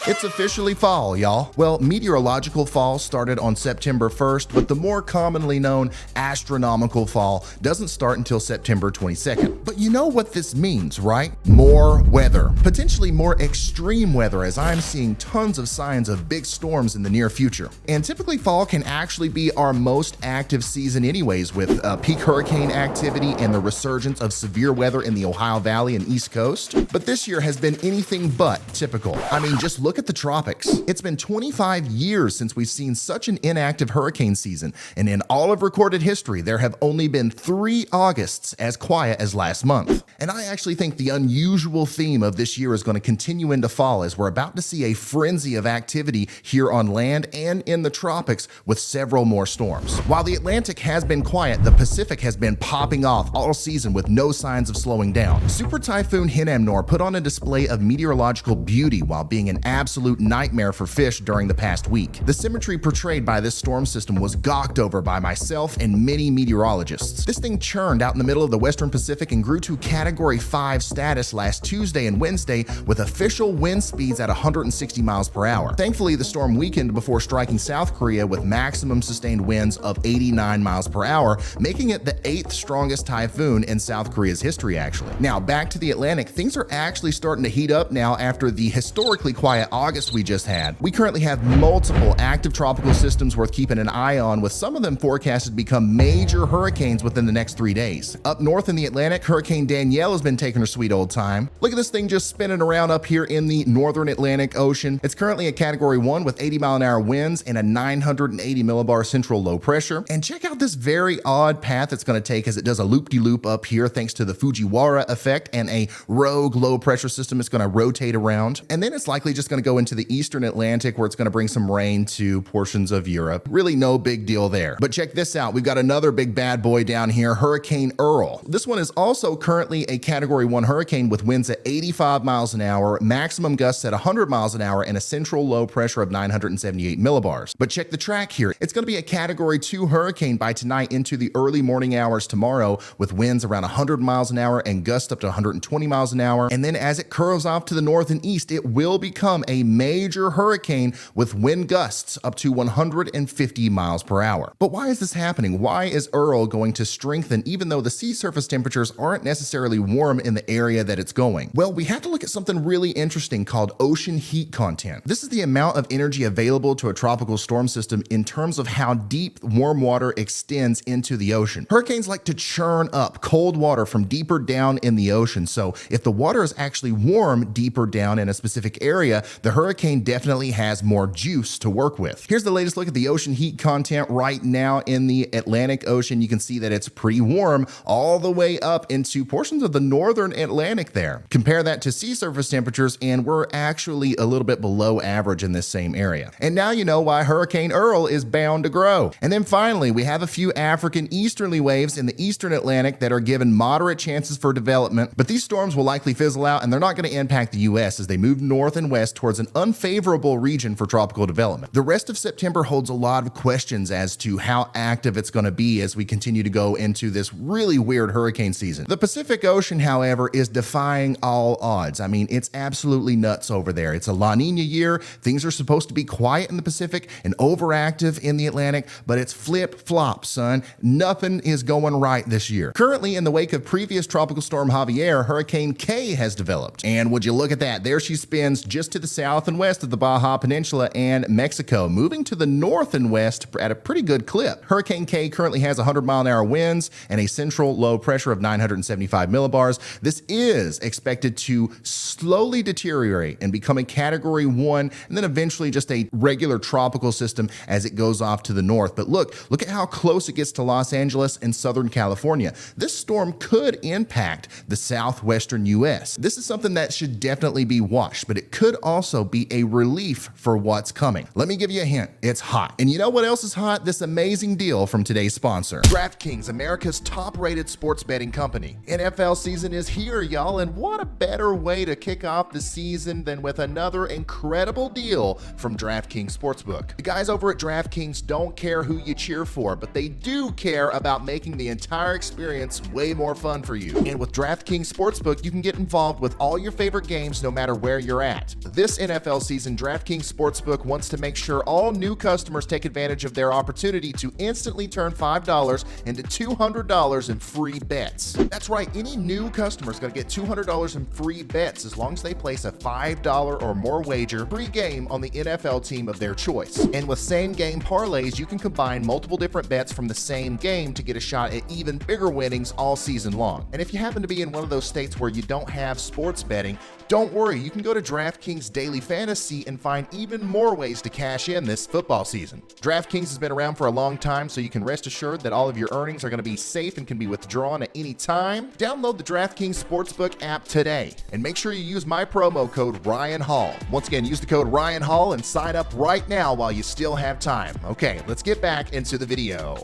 It's officially fall, y'all. Well, meteorological fall started on September 1st, but the more commonly known astronomical fall doesn't start until September 22nd. But you know what this means, right? More weather. Potentially more extreme weather, as I'm seeing tons of signs of big storms in the near future. And typically fall can actually be our most active season anyways, with peak hurricane activity and the resurgence of severe weather in the Ohio Valley and East Coast. But this year has been anything but typical. I mean, just look at the tropics. It's been 25 years since we've seen such an inactive hurricane season, and in all of recorded history, there have only been 3 Augusts as quiet as last month. And I actually think the unusual theme of this year is going to continue into fall, as we're about to see a frenzy of activity here on land and in the tropics with several more storms. While the Atlantic has been quiet, the Pacific has been popping off all season with no signs of slowing down. Super Typhoon Hinamnor put on a display of meteorological beauty while being an absolute nightmare for fish during the past week. The symmetry portrayed by this storm system was gawked over by myself and many meteorologists. This thing churned out in the middle of the Western Pacific and grew to Category 5 status last Tuesday and Wednesday with official wind speeds at 160 miles per hour. Thankfully, the storm weakened before striking South Korea with maximum sustained winds of 89 miles per hour, making it the 8th strongest typhoon in South Korea's history, actually. Now, back to the Atlantic, things are actually starting to heat up now after the historically quiet August we just had. We currently have multiple active tropical systems worth keeping an eye on, with some of them forecasted to become major hurricanes within the next 3 days. Up north in the Atlantic, Hurricane Danielle has been taking her sweet old time. Look at this thing just spinning around up here in the northern Atlantic Ocean. It's currently a Category 1 with 80-mile-an-hour winds and a 980 millibar central low pressure. And check out this very odd path it's going to take as it does a loop-de-loop up here thanks to the Fujiwara effect and a rogue low pressure system it's going to rotate around. And then it's likely just going to go into the eastern Atlantic, where it's going to bring some rain to portions of Europe. Really no big deal there. But check this out. We've got another big bad boy down here, Hurricane Earl. This one is also currently a Category 1 hurricane with winds at 85 miles an hour, maximum gusts at 100 miles an hour, and a central low pressure of 978 millibars. But check the track here. It's going to be a Category 2 hurricane by tonight into the early morning hours tomorrow, with winds around 100 miles an hour and gusts up to 120 miles an hour. And then as it curves off to the north and east, it will become a major hurricane with wind gusts up to 150 miles per hour. But why is this happening? Why is Earl going to strengthen even though the sea surface temperatures aren't necessarily warm in the area that it's going? Well, we have to look at something really interesting called ocean heat content. This is the amount of energy available to a tropical storm system in terms of how deep warm water extends into the ocean. Hurricanes like to churn up cold water from deeper down in the ocean. So if the water is actually warm deeper down in a specific area, the hurricane definitely has more juice to work with. Here's the latest look at the ocean heat content right now in the Atlantic Ocean. You can see that it's pretty warm all the way up into portions of the northern Atlantic there. Compare that to sea surface temperatures, and we're actually a little bit below average in this same area. And now you know why Hurricane Earl is bound to grow. And then finally, we have a few African easterly waves in the eastern Atlantic that are given moderate chances for development, but these storms will likely fizzle out and they're not going to impact the U.S. as they move north and west towards an unfavorable region for tropical development. The rest of September holds a lot of questions as to how active it's going to be as we continue to go into this really weird hurricane season. The Pacific Ocean, however, is defying all odds. I mean, it's absolutely nuts over there. It's a La Nina year. Things are supposed to be quiet in the Pacific and overactive in the Atlantic, but it's flip-flop, son. Nothing is going right this year. Currently, in the wake of previous tropical storm Javier, Hurricane K has developed. And would you look at that? There she spins just to the south and west of the Baja Peninsula and Mexico, moving to the north and west at a pretty good clip. Hurricane K currently has 100-mile-an-hour winds and a central low pressure of 975 millibars. This is expected to slowly deteriorate and become a Category 1 and then eventually just a regular tropical system as it goes off to the north. But look at how close it gets to Los Angeles and Southern California. This storm could impact the southwestern U.S. This is something that should definitely be watched, but it could also be a relief for what's coming. Let me give you a hint. It's hot. And you know what else is hot? This amazing deal from today's sponsor. DraftKings, America's top-rated sports betting company. NFL season is here, y'all, and what a better way to kick off the season than with another incredible deal from DraftKings Sportsbook. The guys over at DraftKings don't care who you cheer for, but they do care about making the entire experience way more fun for you. And with DraftKings Sportsbook, you can get involved with all your favorite games no matter where you're at. This This NFL season, DraftKings Sportsbook wants to make sure all new customers take advantage of their opportunity to instantly turn $5 into $200 in free bets. That's right, any new customer is going to get $200 in free bets as long as they place a $5 or more wager pre-game on the NFL team of their choice. And with same-game parlays, you can combine multiple different bets from the same game to get a shot at even bigger winnings all season long. And if you happen to be in one of those states where you don't have sports betting, don't worry, you can go to DraftKings Daily Fantasy and find even more ways to cash in this football season. DraftKings has been around for a long time, so you can rest assured that all of your earnings are going to be safe and can be withdrawn at any time. Download the DraftKings Sportsbook app today and make sure you use my promo code Ryan Hall. Once again, use the code Ryan Hall and sign up right now while you still have time. Okay, let's get back into the video.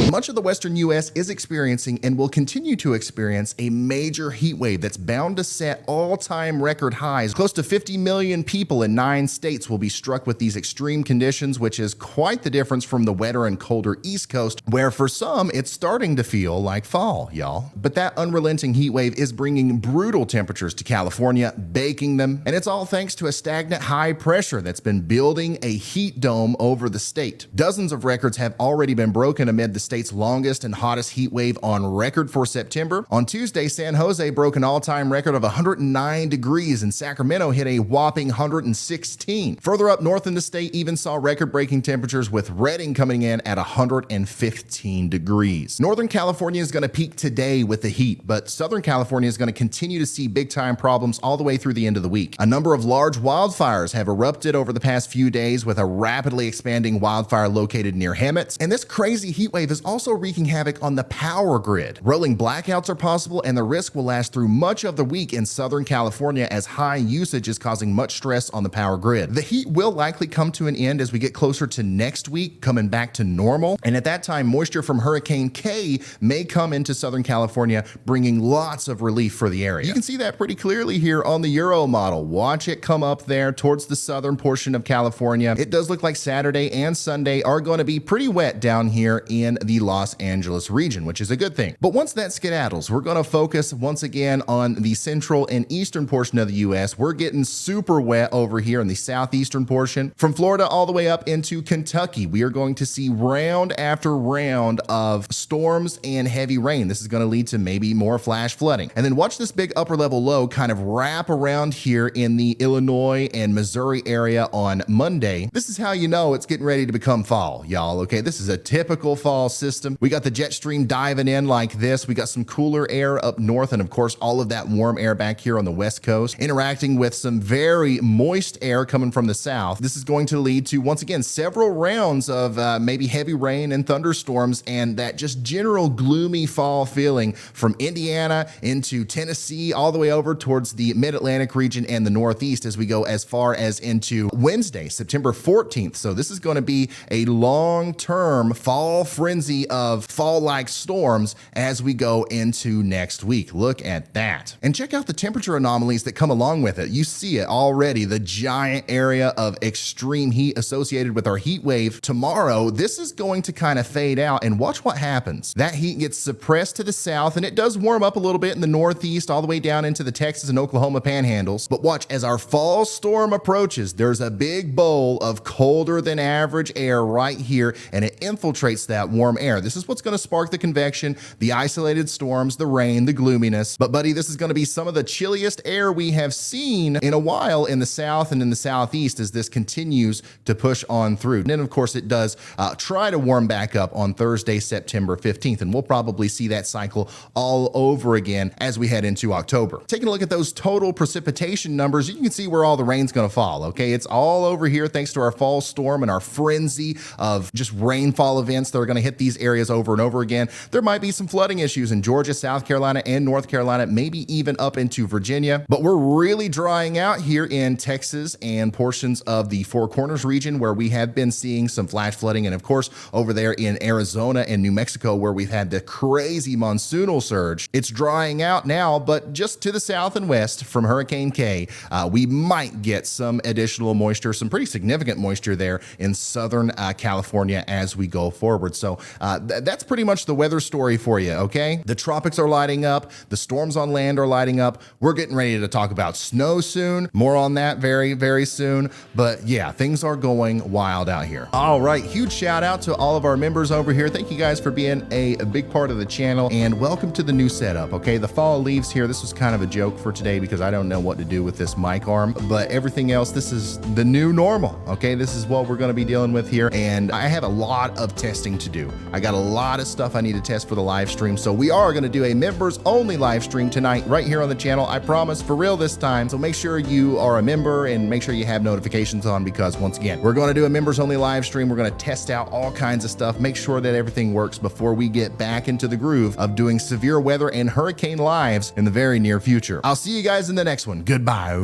Much of the western U.S. is experiencing and will continue to experience a major heat wave that's bound to set all-time record highs. Close to 50 million people in 9 states will be struck with these extreme conditions, which is quite the difference from the wetter and colder East Coast, where for some, it's starting to feel like fall, y'all. But that unrelenting heat wave is bringing brutal temperatures to California, baking them, and it's all thanks to a stagnant high pressure that's been building a heat dome over the state. Dozens of records have already been broken amid the state's longest and hottest heat wave on record for September. On Tuesday, San Jose broke an all-time record of 109 degrees, and Sacramento hit a whopping 116. Further up north in the state even saw record-breaking temperatures, with Redding coming in at 115 degrees. Northern California is going to peak today with the heat, but Southern California is going to continue to see big-time problems all the way through the end of the week. A number of large wildfires have erupted over the past few days, with a rapidly expanding wildfire located near Hemet, and this crazy heat wave is also wreaking havoc on the power grid. Rolling blackouts are possible, and the risk will last through much of the week in Southern California as high usage is causing much stress on the power grid. The heat will likely come to an end as we get closer to next week, coming back to normal, and at that time, moisture from Hurricane K may come into Southern California, bringing lots of relief for the area. You can see that pretty clearly here on the Euro model. Watch it come up there towards the southern portion of California. It does look like Saturday and Sunday are going to be pretty wet down here in the Los Angeles region, which is a good thing. But once that skedaddles, we're going to focus once again on the central and eastern portion of the U.S. We're getting super wet over here in the southeastern portion. From Florida all the way up into Kentucky, we are going to see round after round of storms and heavy rain. This is going to lead to maybe more flash flooding. And then watch this big upper level low kind of wrap around here in the Illinois and Missouri area on Monday. This is how you know it's getting ready to become fall, y'all. Okay, this is a typical fall system. We got the jet stream diving in like this. We got some cooler air up north, and of course, all of that warm air back here on the west coast, interacting with some very moist air coming from the south. This is going to lead to, once again, several rounds of maybe heavy rain and thunderstorms, and that just general gloomy fall feeling from Indiana into Tennessee, all the way over towards the mid-Atlantic region and the Northeast as we go as far as into Wednesday, September 14th. So this is going to be a long-term fall frenzy of fall-like storms as we go into next week. Look at that. And check out the temperature anomalies that come along with it. You see it already, the giant area of extreme heat associated with our heat wave. Tomorrow, this is going to kind of fade out, and watch what happens. That heat gets suppressed to the south, and it does warm up a little bit in the Northeast, all the way down into the Texas and Oklahoma panhandles. But watch, as our fall storm approaches, there's a big bowl of colder than average air right here, and it infiltrates that warm air. This is what's going to spark the convection, the isolated storms, the rain, the gloominess. But buddy, this is going to be some of the chilliest air we have seen in a while in the south and in the southeast as this continues to push on through. And then of course it does try to warm back up on Thursday, September 15th, and we'll probably see that cycle all over again as we head into October. Taking a look at those total precipitation numbers, you can see where all the rain's going to fall. Okay, it's all over here thanks to our fall storm and our frenzy of just rainfall events that are going to hit these areas over and over again. There might be some flooding issues in Georgia, South Carolina, and North Carolina, maybe even up into Virginia. But we're really drying out here in Texas and portions of the Four Corners region where we have been seeing some flash flooding. And of course, over there in Arizona and New Mexico where we've had the crazy monsoonal surge. It's drying out now, but just to the south and west from Hurricane K, we might get some additional moisture, some pretty significant moisture there in Southern California as we go forward. So That's pretty much the weather story for you, okay? The tropics are lighting up. The storms on land are lighting up. We're getting ready to talk about snow soon. More on that very, very soon. But yeah, things are going wild out here. All right, huge shout out to all of our members over here. Thank you guys for being a big part of the channel, and welcome to the new setup, okay? The fall leaves here. This was kind of a joke for today because I don't know what to do with this mic arm, but everything else, this is the new normal, okay? This is what we're gonna be dealing with here, and I have a lot of testing to do. I got a lot of stuff I need to test for the live stream, so we are gonna do a members only live stream tonight right here on the channel. I promise, for real this time. So make sure you are a member and make sure you have notifications on, because once again, we're gonna do a members only live stream. We're gonna test out all kinds of stuff, make sure that everything works before we get back into the groove of doing severe weather and hurricane lives in the very near future. I'll see you guys in the next one. Goodbye.